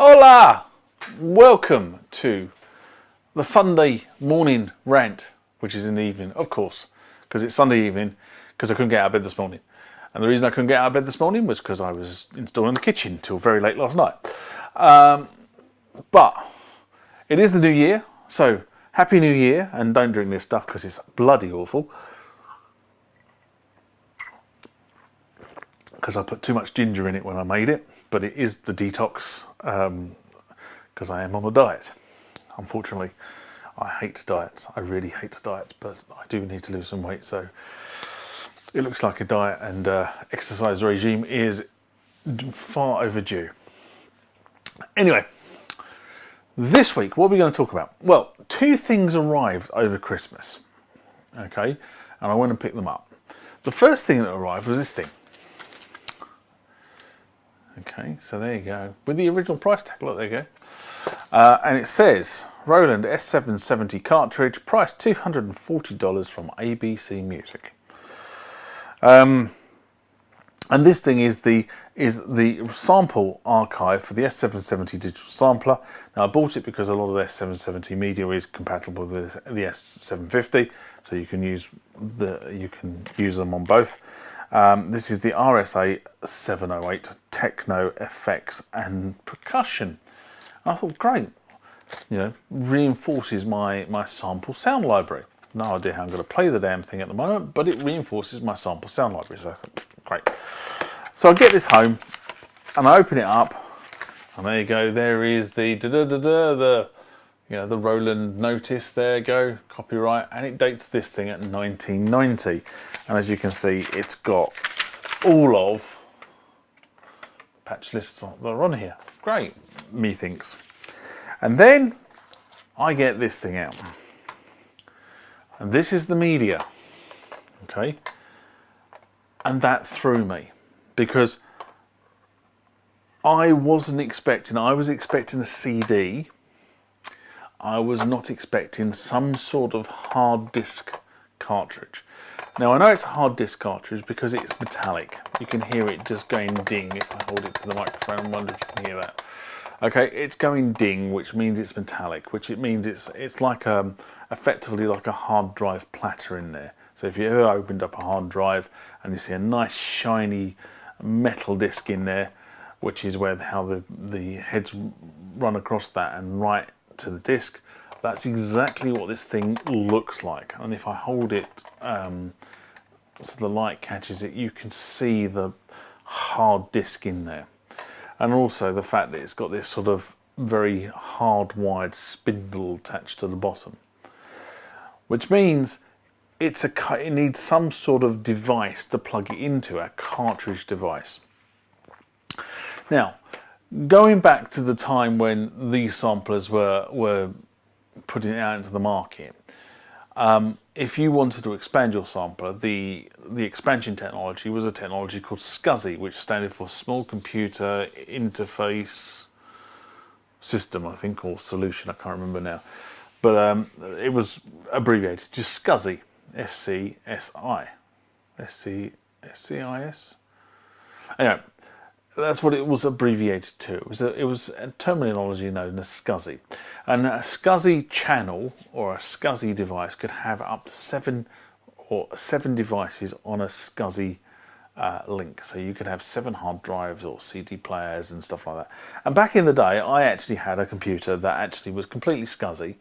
Hola! Welcome to the Sunday morning rant, which is in the evening, of course, because it's Sunday evening, because I couldn't get out of bed this morning. And the reason I couldn't get out of bed this morning was because I was installing the kitchen till very late last night. But it is the new year, so Happy New Year, and don't drink this stuff because it's bloody awful. Because I put too much ginger in it when I made it, but it is the detox because I am on a diet. Unfortunately, I hate diets. I really hate diets, but I do need to lose some weight, so it looks like a diet and exercise regime is far overdue. Anyway, this week, what are we going to talk about? Well, two things arrived over Christmas, okay, and I went and picked them up. The first thing that arrived was this thing. Okay, so there you go, with the original price tag, look, there you go. And it says, Roland S750 cartridge, price $240 from ABC Music. And this thing is the sample archive for the S750 digital sampler. Now I bought it because a lot of the S770 media is compatible with the S750, so you can use them on both. This is the RSA 708 Techno Effects and Percussion. I thought, great, reinforces my sample sound library. No idea how I'm going to play the damn thing at the moment, but it reinforces my sample sound library. So I thought, great. So I get this home and I open it up, and there you go. There is the the Roland notice. There you go, copyright, and it dates this thing at 1990. And as you can see, it's got all of patch lists that are on here. Great, methinks. And then I get this thing out, and this is the media, okay? And that threw me, because I was expecting a CD. I was not expecting some sort of hard disk cartridge. Now I know it's a hard disk cartridge because it's metallic. You can hear it just going ding if I hold it to the microphone. I wonder if you can hear that. Okay, it's going ding, which means it's metallic, which it means it's like effectively like a hard drive platter in there. So if you ever opened up a hard drive and you see a nice shiny metal disc in there, which is how the heads run across that and right to the disc, that's exactly what this thing looks like. And if I hold it so the light catches it, you can see the hard disc in there. And also the fact that it's got this sort of very hard-wired spindle attached to the bottom, which means it needs some sort of device to plug it into, a cartridge device. Now, going back to the time when these samplers were putting it out into the market, if you wanted to expand your sampler, the expansion technology was a technology called SCSI, which standed for Small Computer Interface System, I think, or Solution, I can't remember now. But it was abbreviated, just SCSI, S-C-S-I, S-C-S-C-I-S. Anyway, that's what it was abbreviated to. It was a terminology known as SCSI. And a SCSI channel or a SCSI device could have up to seven devices on a SCSI link. So you could have 7 hard drives or CD players and stuff like that. And back in the day, I actually had a computer that actually was completely SCSI.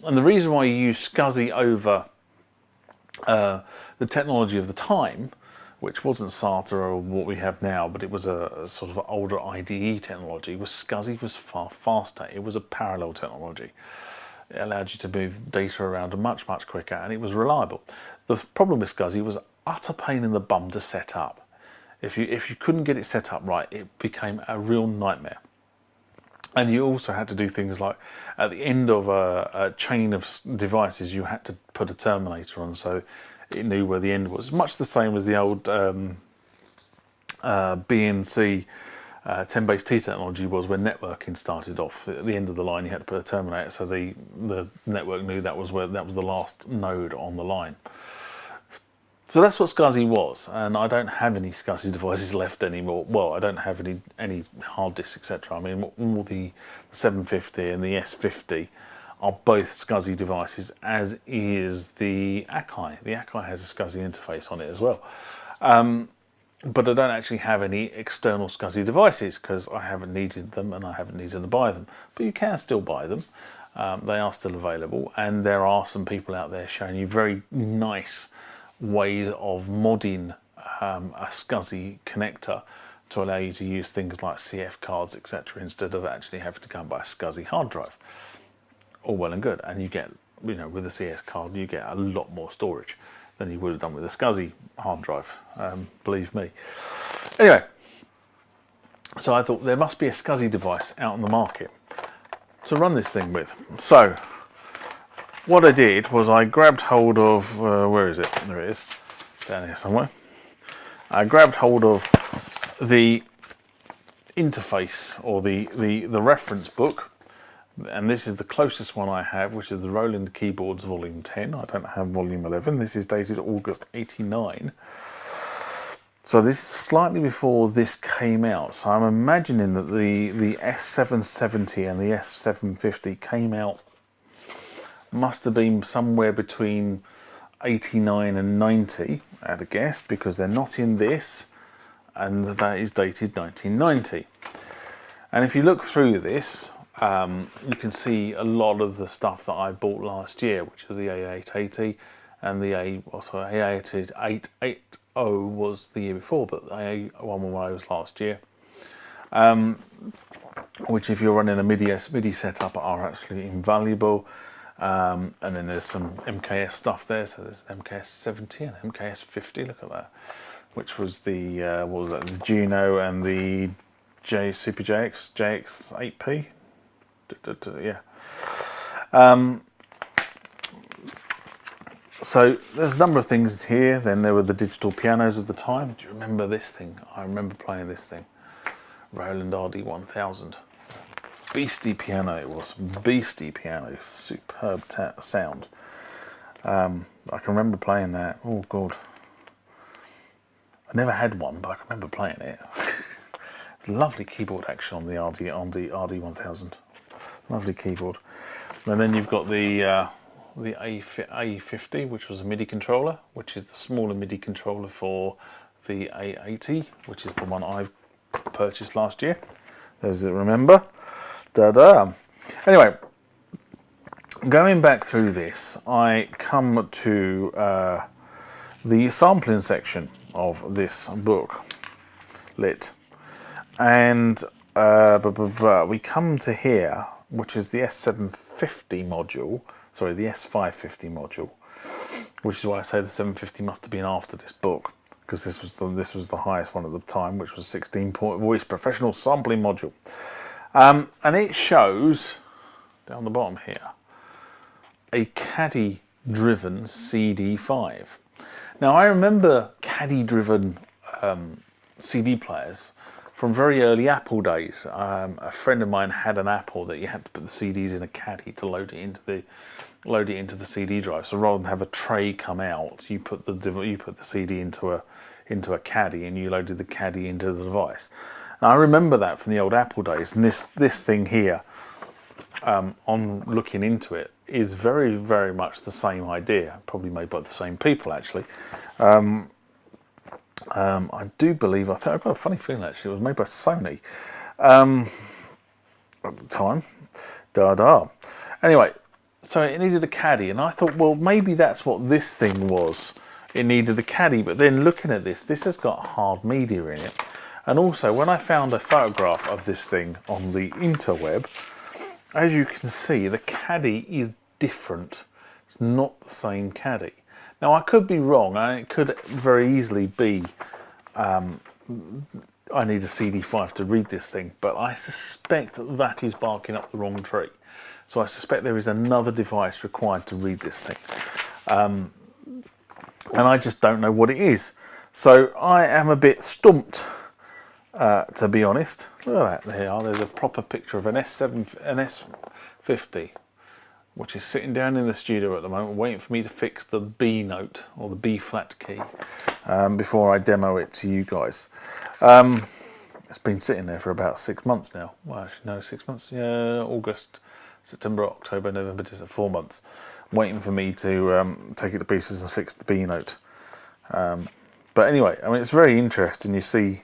And the reason why you use SCSI over the technology of the time, which wasn't SATA or what we have now, but it was a sort of older IDE technology, SCSI was far faster. It was a parallel technology. It allowed you to move data around much, much quicker, and it was reliable. The problem with SCSI was utter pain in the bum to set up. If you couldn't get it set up right, it became a real nightmare. And you also had to do things like, at the end of a chain of devices, you had to put a terminator on, so it knew where the end was. Much the same as the old BNC 10-base-T technology was when networking started off. At the end of the line, you had to put a terminator, so the network knew that was the last node on the line. So that's what SCSI was, and I don't have any SCSI devices left anymore. Well, I don't have any hard disks, etc. I mean, all the 750 and the S50 are both SCSI devices, as is the Akai. The Akai has a SCSI interface on it as well. But I don't actually have any external SCSI devices because I haven't needed them and I haven't needed to buy them. But you can still buy them. They are still available, and there are some people out there showing you very nice ways of modding a SCSI connector to allow you to use things like CF cards, etc., instead of actually having to go and buy a SCSI hard drive. All well and good, and you get, you know, with a CS card, you get a lot more storage than you would have done with a SCSI hard drive, believe me. Anyway, so I thought there must be a SCSI device out on the market to run this thing with. So what I did was I grabbed hold of, where is it? There it is, down here somewhere. I grabbed hold of the interface, or the reference book, and this is the closest one I have, which is the Roland Keyboards Volume 10. I don't have Volume 11. This is dated August 89. So this is slightly before this came out. So I'm imagining that the S770 and the S750 came out, must have been somewhere between 89 and 90, at a guess, because they're not in this, and that is dated 1990. And if you look through this, you can see a lot of the stuff that I bought last year, which is the A880 and the A880 was the year before, but the A110 was last year. Which, if you're running a MIDI setup, are actually invaluable. And then there's some MKS stuff there. So there's MKS 70 and MKS 50. Look at that, which was the what was that? The Juno and the Super JX 8P. Yeah. So there's a number of things here. Then there were the digital pianos of the time. Do you remember this thing? I remember playing this thing. Roland RD1000. Beastie piano it was. Beastie piano. Superb sound. I can remember playing that. Oh God. I never had one, but I can remember playing it. Lovely keyboard action on the RD1000. Lovely keyboard. And then you've got the A50, which was a MIDI controller, which is the smaller MIDI controller for the A80, which is the one I've purchased last year. Does it remember? Da-da. Anyway, going back through this, I come to the sampling section of this book, lit, and we come to here, which is the S750 module, sorry, the S550 module, which is why I say the 750 must have been after this book, because this was the highest one at the time, which was 16-point voice professional sampling module. And it shows, down the bottom here, a caddy-driven CD5. Now, I remember caddy-driven CD players from very early Apple days. A friend of mine had an Apple that you had to put the CDs in a caddy to load it into the CD drive. So rather than have a tray come out, you put the CD into a caddy, and you loaded the caddy into the device. And I remember that from the old Apple days. And this thing here, on looking into it, is very, very much the same idea. Probably made by the same people, actually. I do believe, I've got a funny feeling actually, it was made by Sony at the time. Da-da. Anyway, so it needed a caddy, and I thought, well, maybe that's what this thing was. It needed a caddy, but then looking at this has got hard media in it. And also, when I found a photograph of this thing on the interweb, as you can see, the caddy is different. It's not the same caddy. Now, I could be wrong, and it could very easily be I need a CD5 to read this thing, but I suspect that is barking up the wrong tree. So I suspect there is another device required to read this thing. And I just don't know what it is. So I am a bit stumped, to be honest. Look at that, there's a proper picture of an S7, an S50 which is sitting down in the studio at the moment, waiting for me to fix the B note or the B flat key before I demo it to you guys. It's been sitting there for about 6 months now. Well, actually, no, 6 months. Yeah, August, September, October, November, December, 4 months, waiting for me to take it to pieces and fix the B note. But anyway, I mean, it's very interesting. You see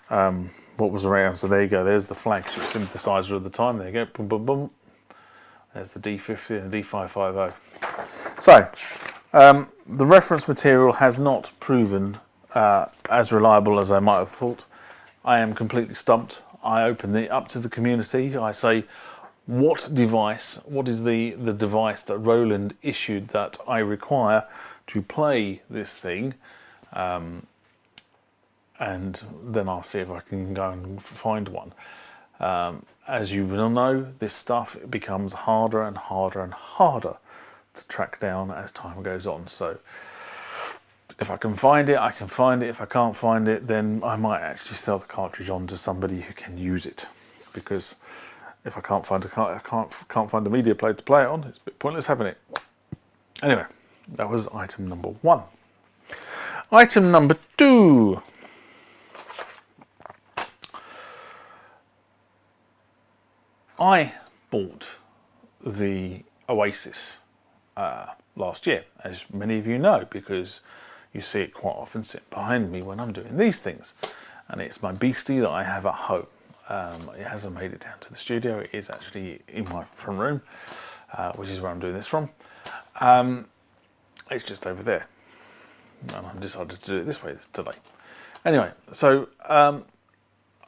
what was around. So there you go. There's the flagship synthesizer of the time. There you go. Boom, boom, boom. There's the D50 and the D550. So the reference material has not proven as reliable as I might have thought. I am completely stumped. I open it up to the community. I say, what is the device that Roland issued that I require to play this thing? And then I'll see if I can go and find one. As you will know, this stuff becomes harder and harder and harder to track down as time goes on. So if I can find it, I can find it. If I can't find it, then I might actually sell the cartridge on to somebody who can use it. Because if I can't find a media player to play it on, it's a bit pointless having it. Anyway, that was item number 1. Item number 2. I bought the OASYS last year, as many of you know, because you see it quite often sit behind me when I'm doing these things. And it's my beastie that I have at home. It hasn't made it down to the studio. It is actually in my front room, which is where I'm doing this from. It's just over there. And I've decided to do it this way today. Anyway, so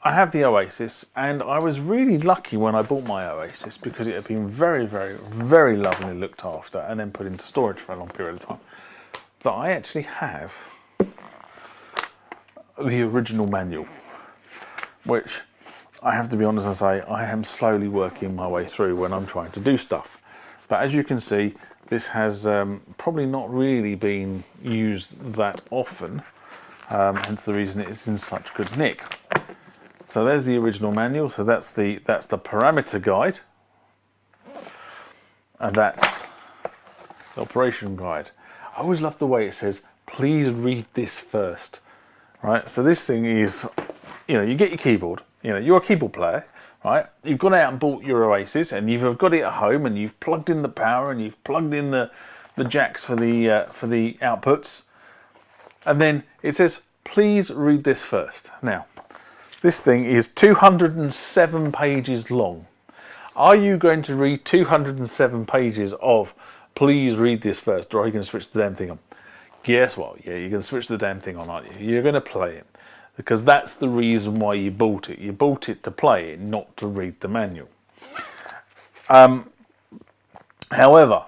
I have the OASYS, and I was really lucky when I bought my OASYS because it had been very, very, very lovely looked after and then put into storage for a long period of time. That I actually have the original manual, which I have to be honest and say I am slowly working my way through when I'm trying to do stuff. But as you can see, this has probably not really been used that often, hence the reason it is in such good nick. So there's the original manual. So that's the parameter guide, and that's the operation guide. I always love the way it says, "Please read this first." Right. So this thing is, you get your keyboard. You're a keyboard player, right? You've gone out and bought your OASYS, and you've got it at home, and you've plugged in the power, and you've plugged in the jacks for the outputs, and then it says, "Please read this first." Now, this thing is 207 pages long. Are you going to read 207 pages of "Please read this first," or are you going to switch the damn thing on? Guess what? Yeah, you're going to switch the damn thing on, aren't you? You're going to play it. Because that's the reason why you bought it. You bought it to play it, not to read the manual. However,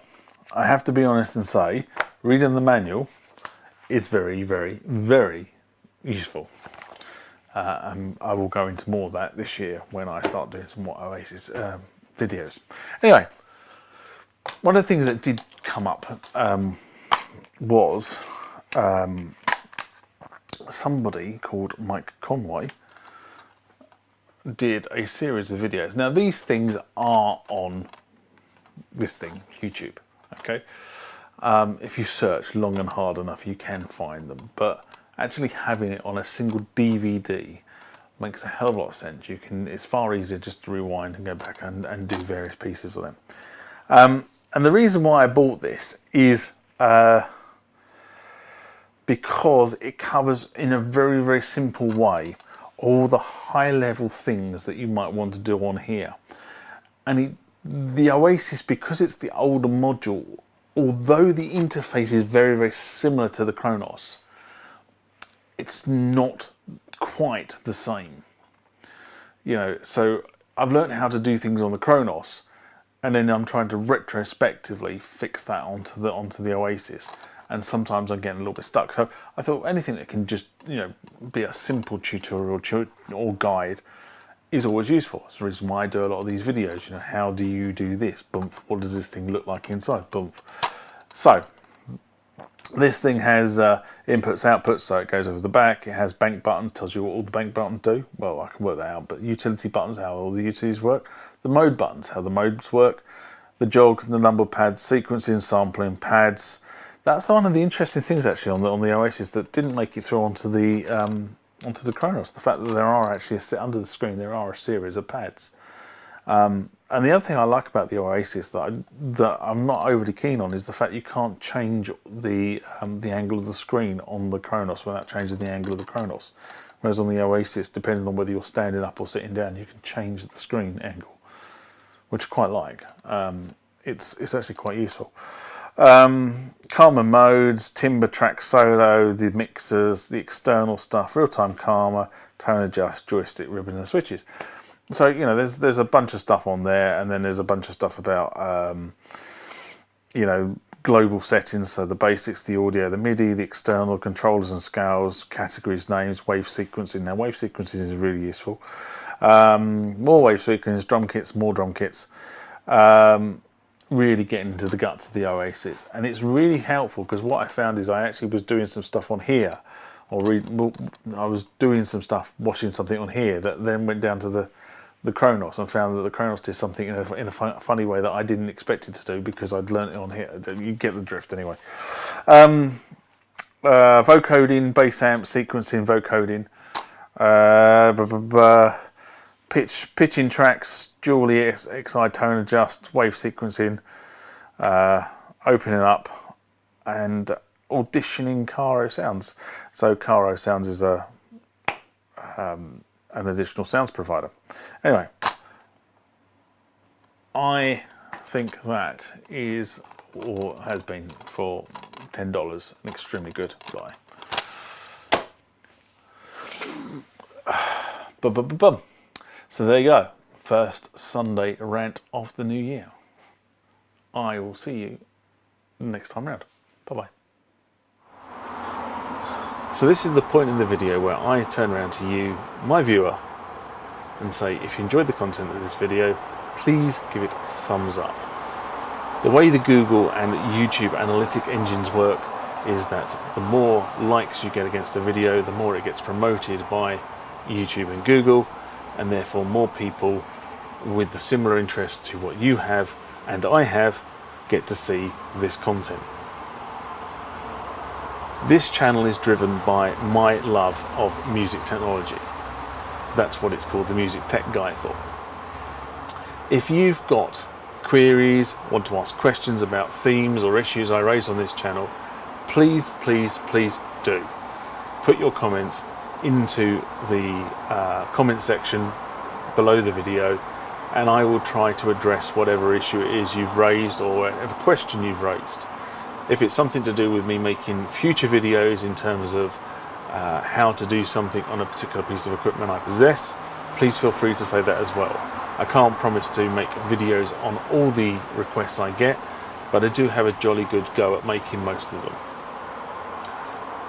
I have to be honest and say, reading the manual is very, very, very useful. And I will go into more of that this year when I start doing some more OASYS videos. Anyway, one of the things that did come up was somebody called Mike Conway did a series of videos. Now these things are on this thing, YouTube, okay? If you search long and hard enough, you can find them, but actually having it on a single DVD makes a hell of a lot of sense. It's far easier just to rewind and go back and do various pieces of them. And the reason why I bought this is because it covers in a very, very simple way all the high level things that you might want to do on here. And the OASYS, because it's the older module, although the interface is very, very similar to the Kronos, it's not quite the same. So I've learned how to do things on the Kronos, and then I'm trying to retrospectively fix that onto the OASYS. And sometimes I'm getting a little bit stuck. So I thought anything that can just, be a simple tutorial or guide is always useful. It's the reason why I do a lot of these videos. How do you do this? Boom. What does this thing look like inside? Boom. So this thing has inputs, outputs, so it goes over the back. It has bank buttons, tells you what all the bank buttons do. Well, I can work that out, but utility buttons, how all the utilities work. The mode buttons, how the modes work. the jog, the number pads, sequencing, sampling, pads. That's one of the interesting things actually on the OASYS that didn't make it through onto the Chronos. The fact that there are actually under the screen there are a series of pads. And the other thing I like about the OASYS that I'm not overly keen on is the fact you can't change the angle of the screen on the Chronos without changing the angle of the Chronos. Whereas on the OASYS, depending on whether you're standing up or sitting down, you can change the screen angle, which I quite like. It's actually quite useful. Karma modes, timbre track solo, the mixers, the external stuff, real-time karma, tone adjust, joystick, ribbon and switches. So, you know, there's a bunch of stuff on there, and then there's a bunch of stuff about, you know, global settings, so the basics, the audio, the MIDI, the external controllers and scales, categories, names, wave sequencing. Now, wave sequencing is really useful. More wave sequencing, drum kits, more drum kits. Really getting into the guts of the OASYS, and it's really helpful because what I found is I actually was doing some stuff on here, I was doing some stuff, watching something on here that then went down to the Chronos and found that the Chronos did something in a funny way that I didn't expect it to do because I'd learnt it on here. You get the drift anyway. Vocoding, bass amp, sequencing, vocoding, pitching tracks, dually XI tone adjust, wave sequencing, opening up, and auditioning Caro sounds. So Caro sounds is an additional sounds provider. Anyway, I think that is, or has been for $10, an extremely good buy. So there you go, first Sunday rant of the new year. I will see you next time round. Bye-bye. So this is the point in the video where I turn around to you, my viewer, and say, if you enjoyed the content of this video, please give it a thumbs up. The way the Google and YouTube analytic engines work is that the more likes you get against a video, the more it gets promoted by YouTube and Google, and therefore more people with the similar interests to what you have and I have get to see this content. This channel is driven by my love of music technology. That's what it's called, the Music Tech Guy for. If you've got queries, want to ask questions about themes or issues I raise on this channel, please, please, please do. Put your comments into the comment section below the video, and I will try to address whatever issue it is you've raised or whatever question you've raised. If it's something to do with me making future videos in terms of how to do something on a particular piece of equipment I possess, please feel free to say that as well. I can't promise to make videos on all the requests I get, but I do have a jolly good go at making most of them.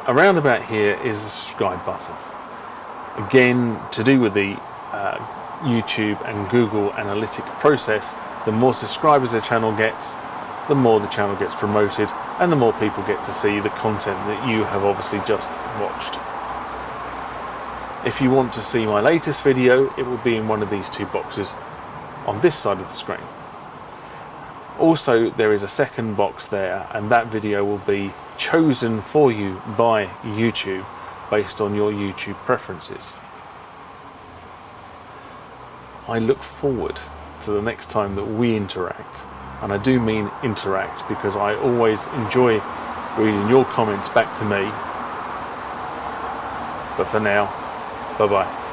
Around about here is the subscribe button. Again, to do with the YouTube and Google analytic process, the more subscribers the channel gets, the more the channel gets promoted, and the more people get to see the content that you have obviously just watched. If you want to see my latest video, it will be in one of these two boxes on this side of the screen. Also, there is a second box there, and that video will be chosen for you by YouTube based on your YouTube preferences. I look forward to the next time that we interact, and I do mean interact because I always enjoy reading your comments back to me. But for now, bye-bye.